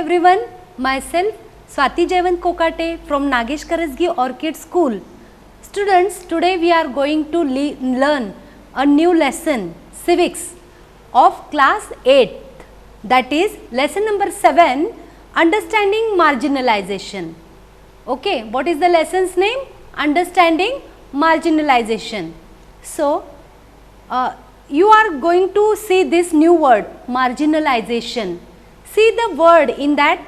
everyone, myself Swati Jayawant Kokate from Nagesh Karasgi Orchid School. Students, today we are going to learn a new lesson, civics of class 8, that is lesson number 7, understanding marginalization. Okay, what is the lesson's name? Understanding marginalization. So, you are going to see this new word, marginalization. See the word in that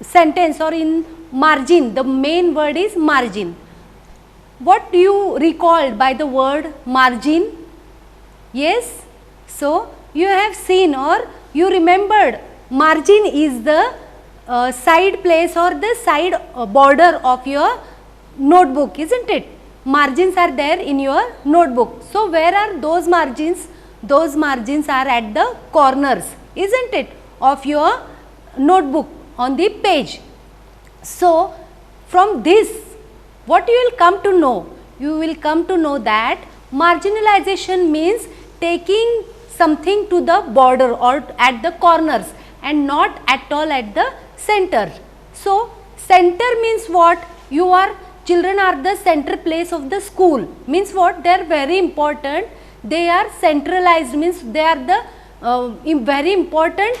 sentence or in margin, the main word is margin. What do you recall by the word margin? Yes, so you have seen or you remembered margin is the side place or the side border of your notebook, isn't it? Margins are there in your notebook. So, where are those margins? Those margins are at the corners, isn't it, of your notebook on the page. So, from this what you will come to know? You will come to know that marginalization means taking something to the border or at the corners and not at all at the center. So, center means what? Children are the center place of the school, means what? They are very important, they are centralized, means they are the very important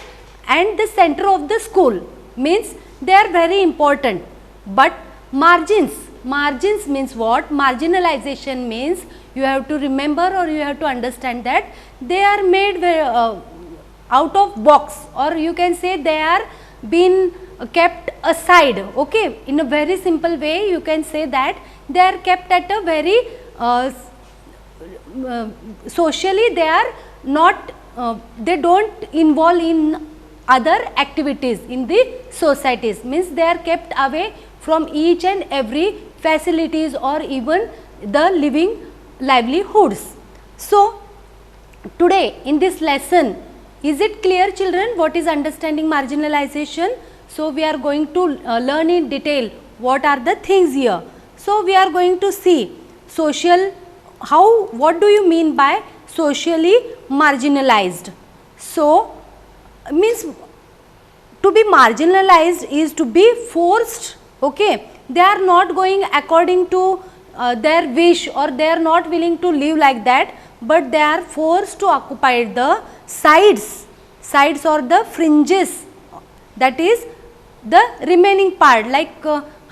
and the center of the school, means they are very important. But margins means what? Marginalization means you have to remember or you have to understand that they are made out of box, or you can say they are been kept aside. Okay, in a very simple way you can say that they are kept at a very socially they are not they don't involve in other activities in the societies, means they are kept away from each and every facilities or even the living livelihoods. So, today in this lesson, is it clear children what is understanding marginalization? So, we are going to learn in detail what are the things here. So, we are going to see social, what do you mean by socially marginalized? So, means to be marginalized is to be forced, okay. They are not going according to their wish or they are not willing to live like that, but they are forced to occupy the sides or the fringes, that is the remaining part, like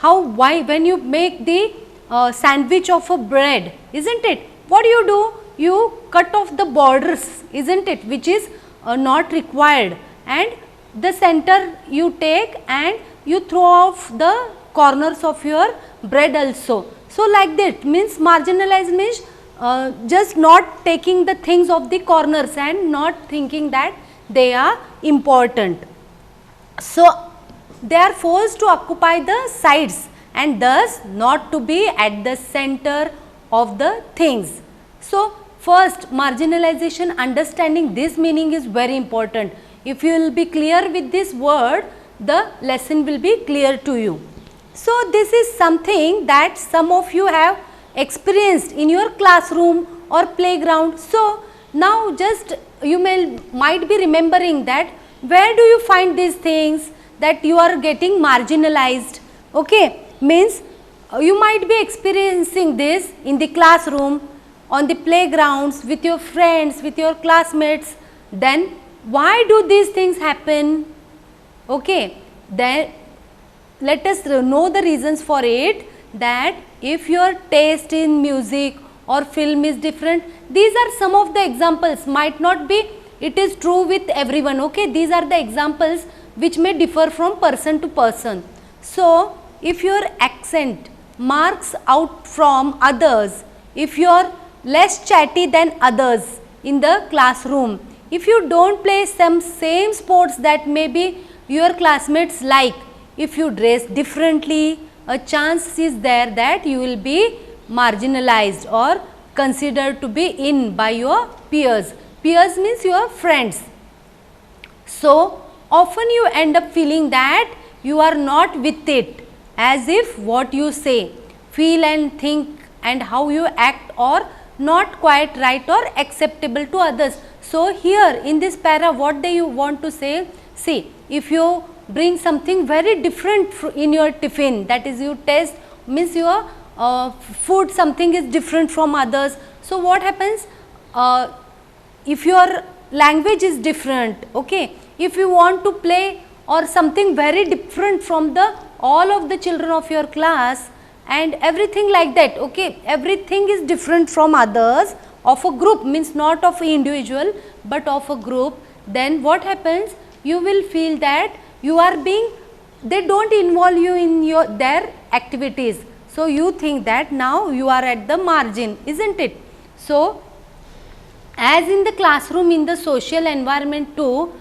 why when you make the sandwich of a bread, isn't it, what do? You cut off the borders, isn't it, which is not required, and the center you take and you throw off the corners of your bread also. So, like that means marginalized means just not taking the things of the corners and not thinking that they are important. So, they are forced to occupy the sides and thus not to be at the center of the things. So, first marginalization, understanding this meaning is very important. If you will be clear with this word, the lesson will be clear to you. So, this is something that some of you have experienced in your classroom or playground. So, now just you might be remembering that where do you find these things that you are getting marginalized, okay, means you might be experiencing this in the classroom, on the playgrounds, with your friends, with your classmates. Then why do these things happen? Okay, then let us know the reasons for it, that if your taste in music or film is different, these are some of the examples, might not be it is true with everyone, okay, these are the examples which may differ from person to person. So, if your accent marks out from others, if you are less chatty than others in the classroom, if you don't play some same sports that maybe your classmates like, if you dress differently, a chance is there that you will be marginalized or considered to be in by your peers. Peers means your friends. So, often you end up feeling that you are not with it, as if what you say, feel and think and how you act are not quite right or acceptable to others. So, here in this para what they you want to say, See, if you bring something very different in your tiffin, that is you taste, means your food something is different from others. So what happens, if your language is different, okay, if you want to play or something very different from the all of the children of your class and everything like that, okay, everything is different from others of a group, means not of an individual but of a group, then what happens, you will feel that you are being, they don't involve you in their activities. So you think that now you are at the margin, isn't it? So as in the classroom, in the social environment too,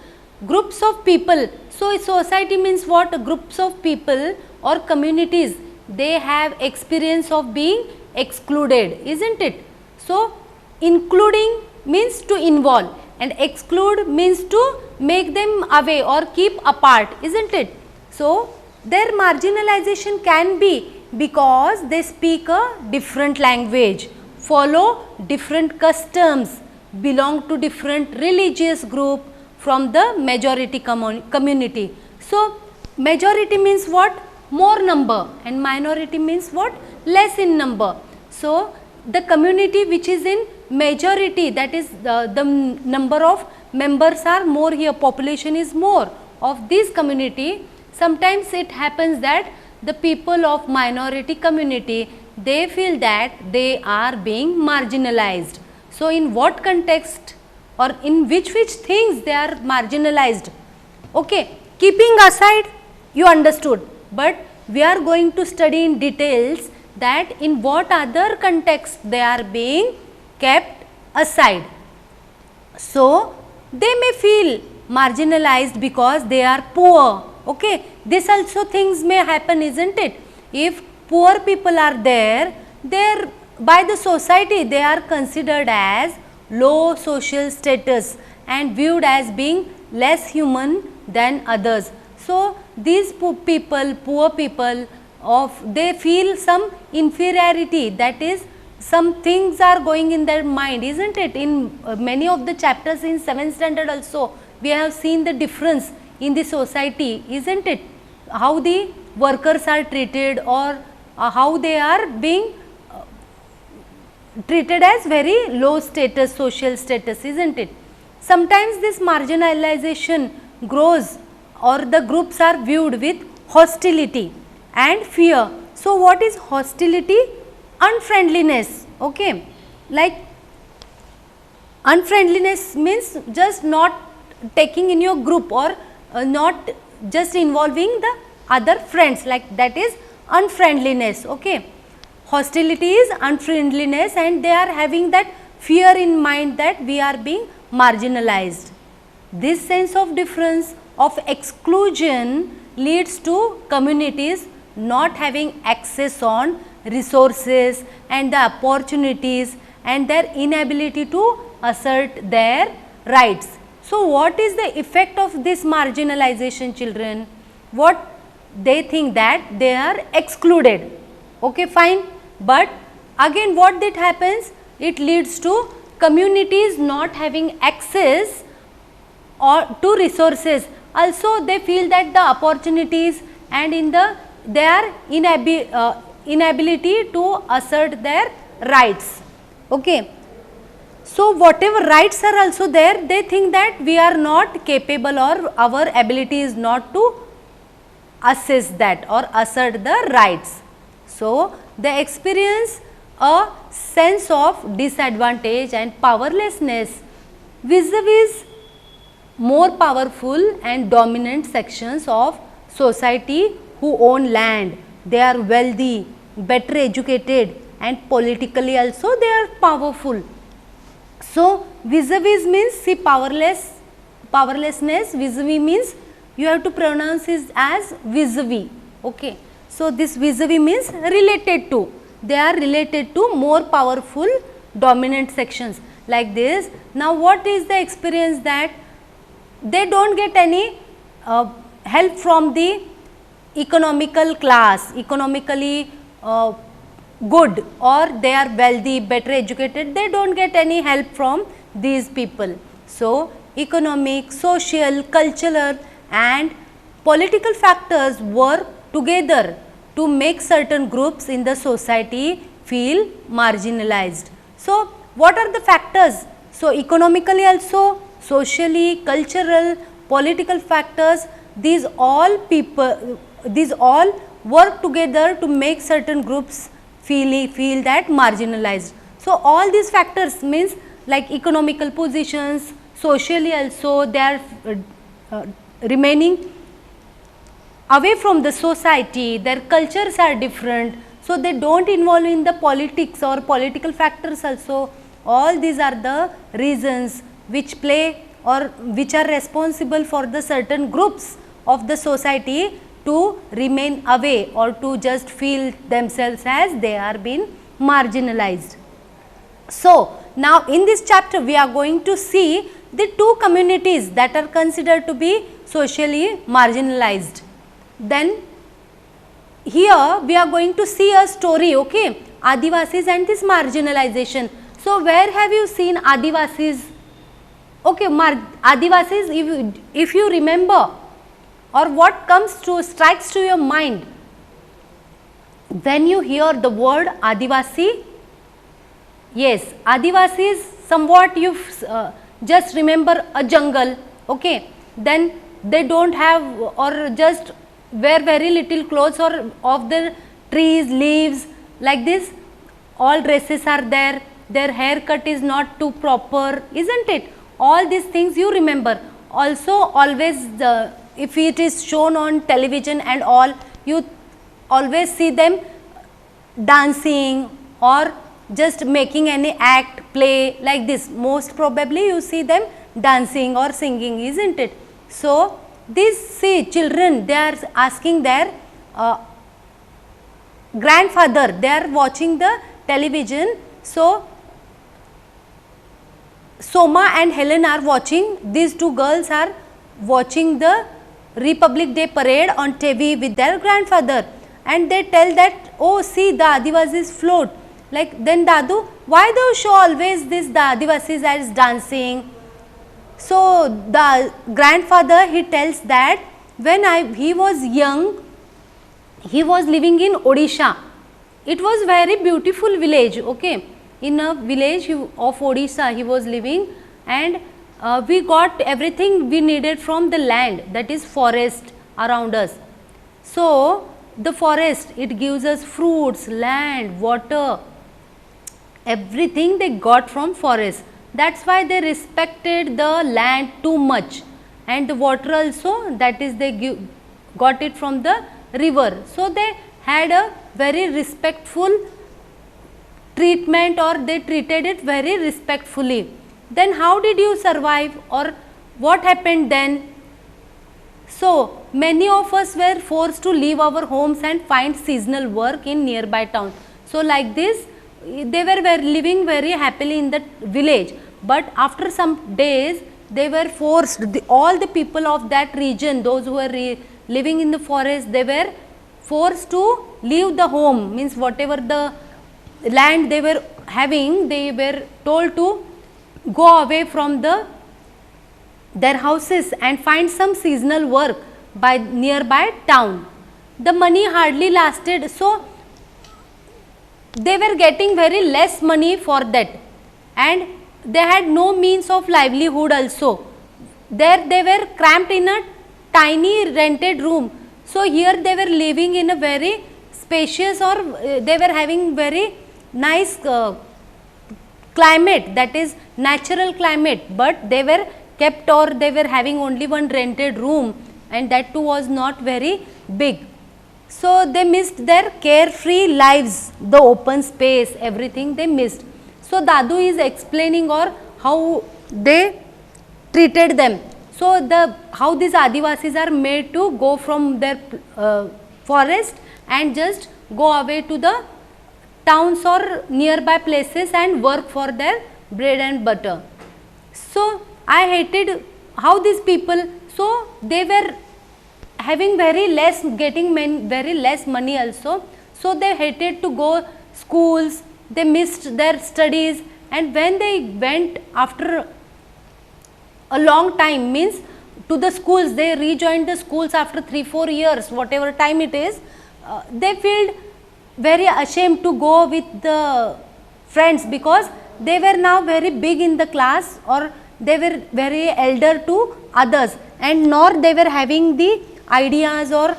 groups of people, so society means what, groups of people or communities, they have experience of being excluded, isn't it? So including means to involve and exclude means to make them away or keep apart, isn't it? So their marginalization can be because they speak a different language, follow different customs, belong to different religious group from the majority community. So majority means what, more number, and minority means what, less in number. So the community which is in majority, that is the number of members are more here, population is more of this community. Sometimes it happens that the people of minority community, they feel that they are being marginalized. So in what context or in which things they are marginalized, okay, keeping aside you understood, but we are going to study in details that in what other context they are being kept aside. So they may feel marginalized because they are poor, okay, this also things may happen, isn't it? If poor people are there, by the society they are considered as low social status and viewed as being less human than others. So these poor people they feel some inferiority, that is some things are going in their mind, isn't it? In many of the chapters in 7th standard also we have seen the difference in the society, isn't it? How the workers are treated or how they are being treated as very low status, social status, isn't it? Sometimes this marginalization grows or the groups are viewed with hostility and fear. So what is hostility? Unfriendliness, okay, like unfriendliness means just not taking in your group or not just involving the other friends, like that is unfriendliness, okay. Hostility is unfriendliness and they are having that fear in mind that we are being marginalized. This sense of difference, of exclusion leads to communities not having access on resources and the opportunities and their inability to assert their rights. So what is the effect of this marginalization, children? What they think that they are excluded, okay, fine, but again what that happens, it leads to communities not having access or to resources, also they feel that the opportunities and in the their inability to assert their rights, okay. So whatever rights are also there, they think that we are not capable or our ability is not to assess that or assert the rights. So they experience a sense of disadvantage and powerlessness vis-a-vis more powerful and dominant sections of society who own land. They are wealthy, better educated and politically also they are powerful. So vis-a-vis means, see, powerlessness, vis-a-vis means you have to pronounce it as vis-a-vis, okay. So this vis-a-vis means related to, they are related to more powerful dominant sections like this. Now what is the experience that they don't get any help from the economical class, economically good, or they are wealthy, better educated, they don't get any help from these people. So economic, social, cultural and political factors work together to make certain groups in the society feel marginalized. So, what are the factors? So, economically also, socially, cultural, political factors, these all work together to make certain groups feel that marginalized. So, all these factors means like economical positions, socially also they are remaining away from the society, their cultures are different, so they do not involve in the politics or political factors also. All these are the reasons which play or which are responsible for the certain groups of the society to remain away or to just feel themselves as they are being marginalized. So, now in this chapter we are going to see the two communities that are considered to be socially marginalized. Then here we are going to see a story, okay, Adivasis and this marginalization. So, where have you seen Adivasis? Okay, Adivasis, if you remember, or what strikes to your mind when you hear the word Adivasi? Yes, Adivasi is somewhat you just remember a jungle, okay, then they do not have or just wear very little clothes or of the trees, leaves like this, all dresses are there, their haircut is not too proper, isn't it? All these things you remember. Also always if it is shown on television and all, you always see them dancing or just making any act, play like this. Most probably you see them dancing or singing, isn't it? So, these children, they are asking their grandfather, they are watching the television. So, Soma and Helen are watching, these two girls are watching the Republic Day parade on TV with their grandfather, and they tell that, oh, see the Adivasis float. Like, then Dadu, why do you show always this the Adivasis as dancing? So, the grandfather, he tells that when he was young, he was living in Odisha. It was very beautiful village, okay. In a village of Odisha he was living, and we got everything we needed from the land, that is forest around us. So, the forest, it gives us fruits, land, water, everything they got from forest. That is why they respected the land too much, and the water also, that is they got it from the river. So, they had a very respectful treatment, or they treated it very respectfully. Then how did you survive, or what happened then? So, many of us were forced to leave our homes and find seasonal work in nearby towns. So, like this they were living very happily in the village, but after some days they were forced, all the people of that region, those who were living in the forest, they were forced to leave the home, means whatever the land they were having, they were told to go away from their houses and find some seasonal work by nearby town. The money hardly lasted, so they were getting very less money for that, and they had no means of livelihood also. There they were cramped in a tiny rented room. So, here they were living in a very spacious, or they were having very nice climate, that is natural climate, but they were kept, or they were having only one rented room, and that too was not very big. So, they missed their carefree lives, the open space, everything they missed. So, Dadu is explaining or how they treated them. So, how these Adivasis are made to go from their forest and just go away to the towns or nearby places and work for their bread and butter. So, I hated how these people, so they were having very less, getting very less money also. So, they hated to go schools, they missed their studies, and when they went after a long time, means to the schools, they rejoined the schools after 3-4 years, whatever time it is, they feel very ashamed to go with the friends, because they were now very big in the class, or they were very elder to others, and nor they were having the ideas, or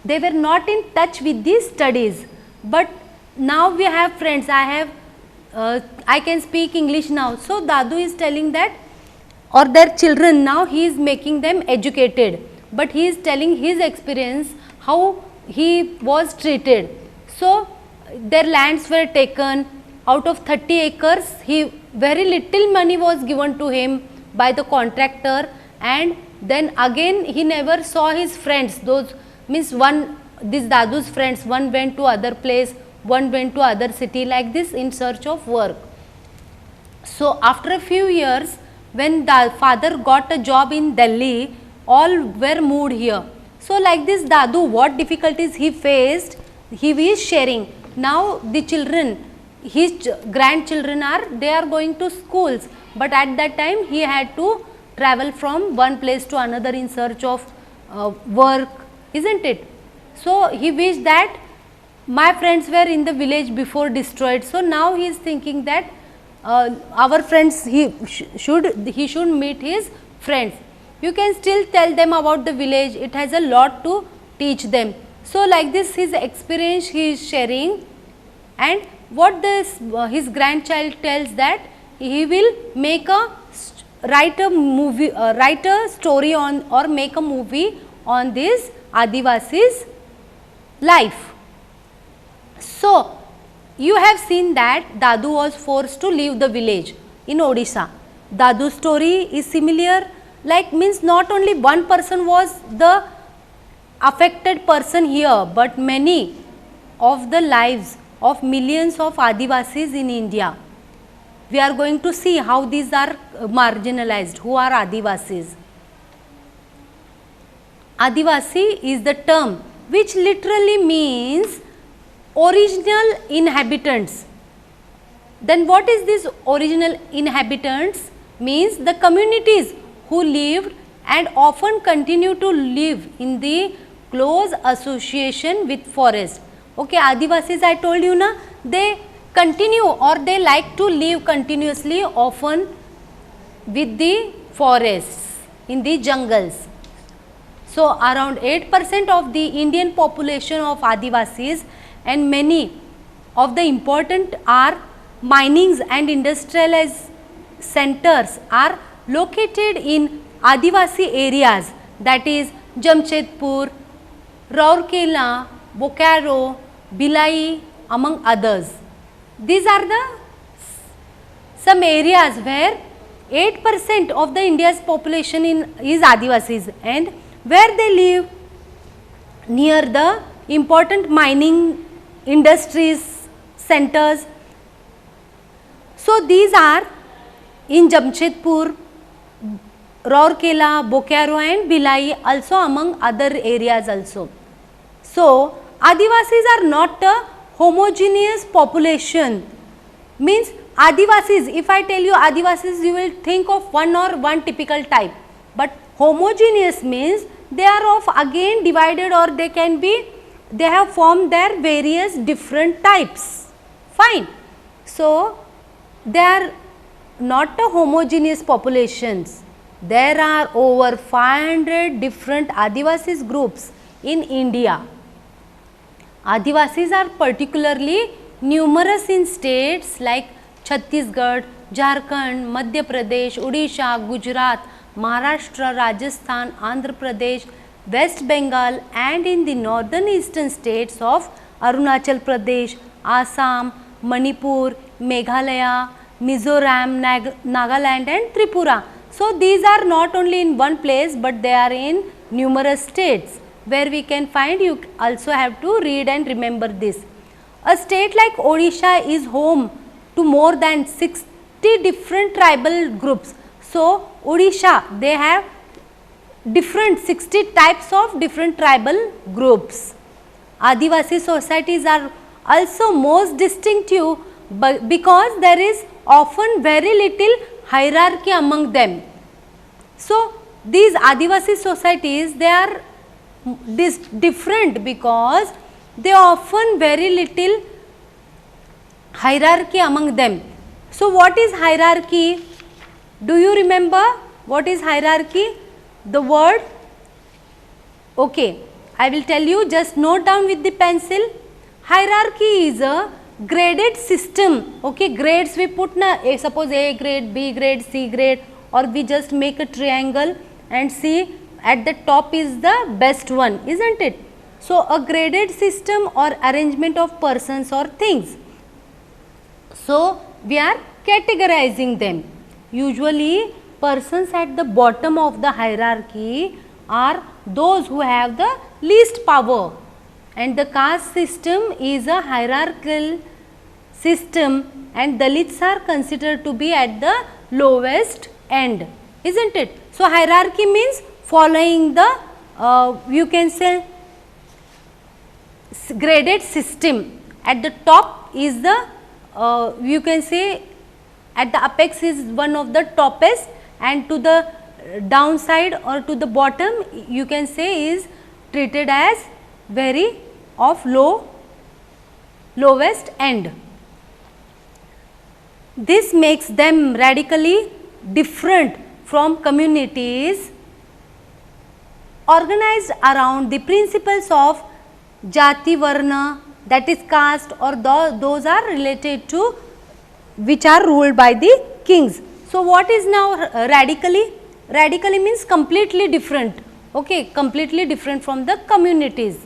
they were not in touch with the studies. But now we have friends. I can speak English now. So Dadu is telling that, or their children, now he is making them educated, but he is telling his experience, how he was treated. So their lands were taken. Out of 30 acres, very little money was given to him by the contractor, and then again he never saw his friends. Those means this Dadu's friends, one went to other place, one went to other city, like this, in search of work. So after a few years, when the father got a job in Delhi, all were moved here. So like this, Dadu, what difficulties he faced, he is sharing. Now the children, his grandchildren they are going to schools, but at that time he had to travel from one place to another in search of work, isn't it? So he wished that my friends were in the village before destroyed. So now he is thinking that our friends, he should meet his friends. You can still tell them about the village. It has a lot to teach them. So like this, his experience he is sharing, and what his grandchild tells that he will write a story on, or make a movie on this Adivasis life. So you have seen that Dadu was forced to leave the village in Odisha. Dadu's story is similar, like means not only one person was the affected person here, but many of the lives of millions of Adivasis in India. We are going to see how these are marginalized. Who are Adivasis? Adivasi is the term which literally means original inhabitants. Then what is this original inhabitants? Means the communities who lived and often continue to live in the close association with forest. Okay, Adivasis, I told you na, they continue, or they like to live continuously, often with the forests, in the jungles. So around 8% of the Indian population of Adivasis, and many of the important minings and industrialized centers are located in Adivasi areas, that is Jamshedpur, Rourkela, Bokaro, Bhilai, among others. These are some areas where 8% of the India's population is Adivasis, and where they live near the important mining industries centers. So these are in Jamshedpur, Rourkela, Bokaro and Bhilai, also among other areas also. So Adivasis are not a homogeneous population. Means Adivasis, if I tell you Adivasis, you will think of one typical type, but homogeneous means they are of again divided, or they have formed their various different types. Fine. So they are not a homogeneous populations. There are over 500 different Adivasis groups in India. Adivasis are particularly numerous in states like Chhattisgarh, Jharkhand, Madhya Pradesh, Odisha, Gujarat, Maharashtra, Rajasthan, Andhra Pradesh, West Bengal, and in the northern eastern states of Arunachal Pradesh, Assam, Manipur, Meghalaya, Mizoram, Nagaland and Tripura. So these are not only in one place, but they are in numerous states where we can find. You also have to read and remember this. A state like Odisha is home to more than 60 different tribal groups. So Odisha, they have different 60 types of different tribal groups. Adivasi societies are also most distinctive because there is often very little hierarchy among them. So these Adivasi societies, they are different because they often very little hierarchy among them. So what is hierarchy? Do you remember what is hierarchy? The word? Okay, I will tell you, just note down with the pencil. Hierarchy is a graded system. Okay, grades we put na, suppose A grade, B grade, C grade, or we just make a triangle and see at the top is the best one, isn't it? So a graded system or arrangement of persons or things. So we are categorizing them. Usually persons at the bottom of the hierarchy are those who have the least power, and the caste system is a hierarchical system, and Dalits are considered to be at the lowest end, isn't it? So hierarchy means following the you can say graded system. At the top is the you can say at the apex is one of the toppest, and to the downside or to the bottom you can say is treated as very of lowest end. This makes them radically different from communities organized around the principles of Jati Varna, that is caste, or those are related to which are ruled by the kings. So what is now radically? Radically means completely different, okay, completely different from the communities.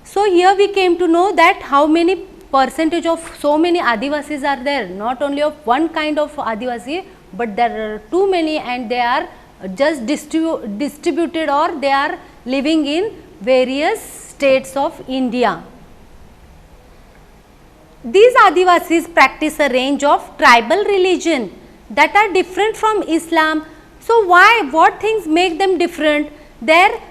So here we came to know that how many percentage of so many Adivasis are there, not only of one kind of Adivasi, but there are too many, and they are just distributed, or they are living in various states of India. These Adivasis practice a range of tribal religion that are different from Islam. So why, what things make them different? Their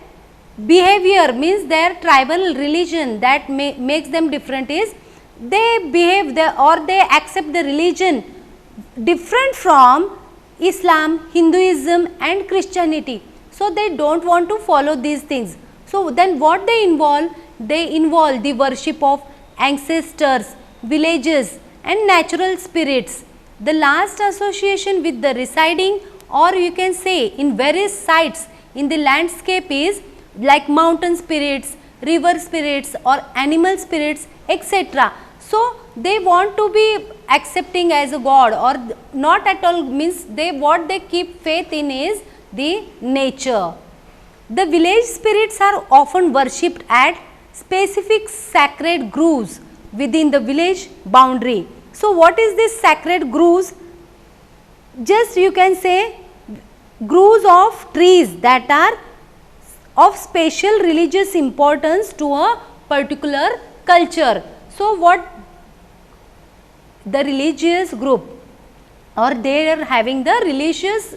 behavior, means their tribal religion that makes them different is they behave or they accept the religion different from Islam, Hinduism and Christianity. So they do not want to follow these things. So then what they involve? They involve the worship of ancestors, villages and natural spirits. The last association with the residing, or you can say in various sites in the landscape, is like mountain spirits, river spirits or animal spirits, etc. So they want to be accepting as a god, or not at all, means they what they keep faith in is the nature. The village spirits are often worshipped at specific sacred groves within the village boundary. So what is this sacred groves? Just you can say groves of trees that are of special religious importance to a particular culture. So what the religious group, or they are having the religious,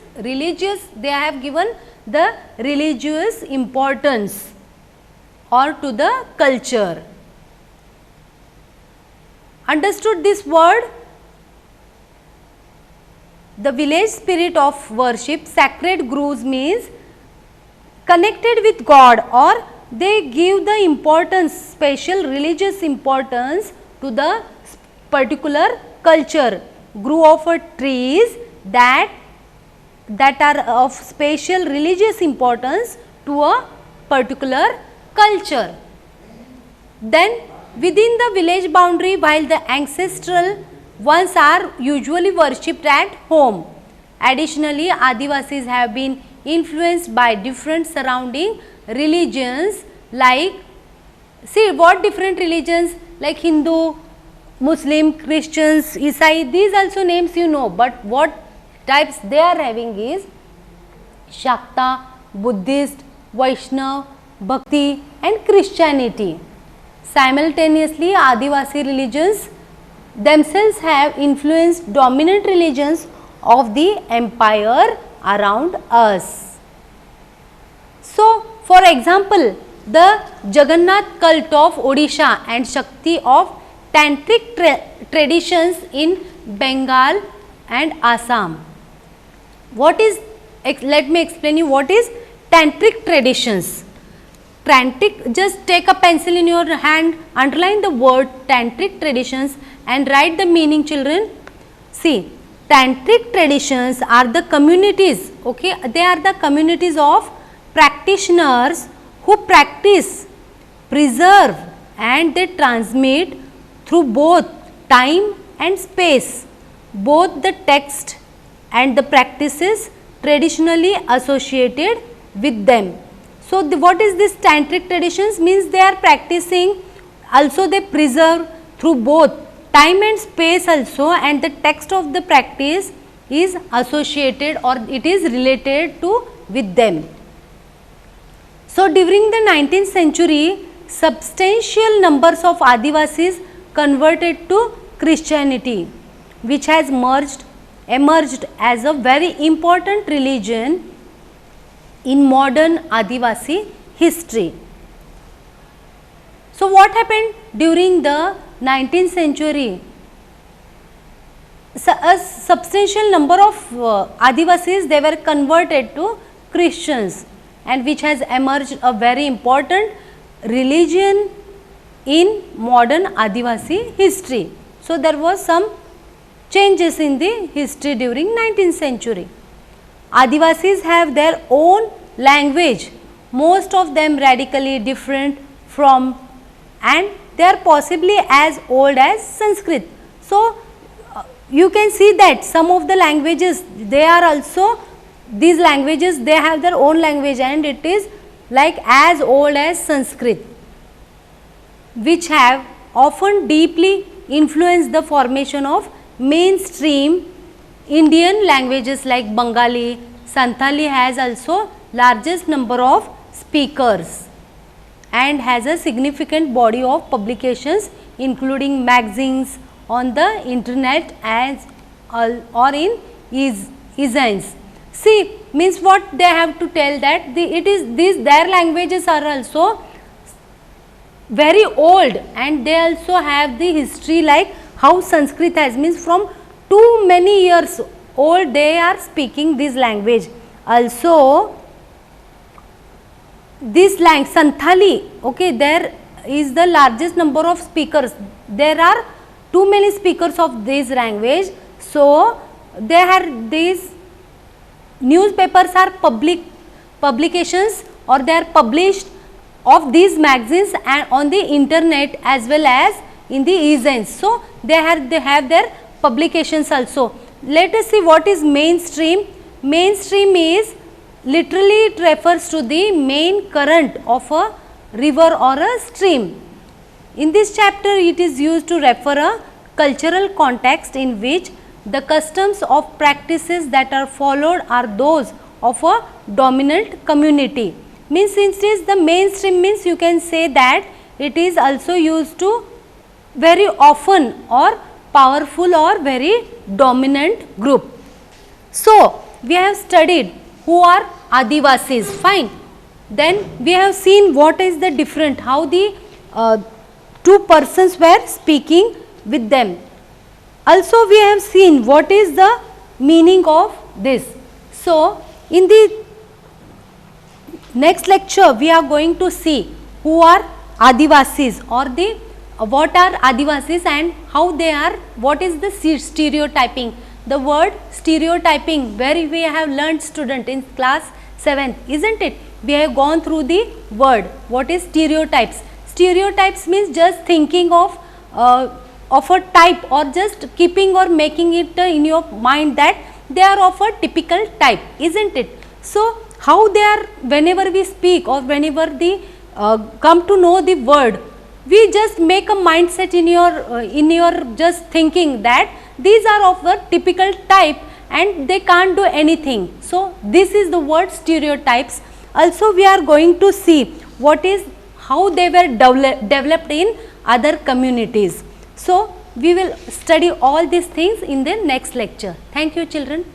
they have given the religious importance or to the culture. Understood this word? The village spirit of worship, sacred groves means connected with God, or they give the importance, special religious importance to the particular culture. Grove of trees that are of special religious importance to a particular culture. Then within the village boundary, while the ancestral ones are usually worshipped at home. Additionally, Adivasis have been influenced by different surrounding religions, like, see what different religions like Hindu, Muslim, Christians, Isai, these also names you know, but what types they are having is Shakta, Buddhist, Vaishnav, Bhakti and Christianity. Simultaneously, Adivasi religions themselves have influenced dominant religions of the empire around us. So, for example, the Jagannath cult of Odisha and Shakti of Tantric traditions in Bengal and Assam. What is let me explain you what is tantric traditions. Tantric, just take a pencil in your hand, underline the word tantric traditions and write the meaning, children. See, tantric traditions are the communities, okay, they are the communities of practitioners who practice, preserve and they transmit through both time and space, both the text and the practices traditionally associated with them. So, what is this tantric traditions? Means they are practicing, also they preserve through both time and space also, and the text of the practice is associated or it is related to with them. So, during the 19th century, substantial numbers of Adivasis converted to Christianity, which has emerged as a very important religion in modern Adivasi history. So, what happened during the 19th century? So, a substantial number of Adivasis, they were converted to Christians, and which has emerged a very important religion in modern Adivasi history. So, there was some changes in the history during 19th century. Adivasis have their own language, most of them radically different from, and they are possibly as old as Sanskrit. So, you can see that some of the languages, they are also, these languages, they have their own language and it is like as old as Sanskrit, which have often deeply influenced the formation of mainstream Indian languages like Bengali. Santhali has also largest number of speakers and has a significant body of publications including magazines on the internet as or in e-zines. See, means what they have to tell that their languages are also very old and they also have the history like how Sanskrit has, means from too many years old they are speaking this language. Also this language Santhali, okay, there is the largest number of speakers. There are too many speakers of this language. So, there are these newspapers are publications or they are published of these magazines and on the internet as well as in the e-zines. So, they have their publications also. Let us see what is mainstream. Mainstream is literally it refers to the main current of a river or a stream. In this chapter it is used to refer a cultural context in which the customs of practices that are followed are those of a dominant community. Means since it is the mainstream, means you can say that it is also used to very often or powerful or very dominant group. So, we have studied who are Adivasis, fine. Then we have seen what is the different, how the two persons were speaking with them. Also we have seen what is the meaning of this. So, in the next lecture we are going to see who are Adivasis or the what are Adivasis and how they are, what is the stereotyping. The word stereotyping, where we have learned student in class 7, isn't it? We have gone through the word, what is stereotypes. Stereotypes means just thinking of a type or just keeping or making it in your mind that they are of a typical type, isn't it? So, how they are, whenever we speak or whenever the come to know the word, we just make a mindset in your just thinking that these are of a typical type and they can't do anything. So, this is the word stereotypes. Also, we are going to see what is, how they were developed in other communities. So, we will study all these things in the next lecture. Thank you, children.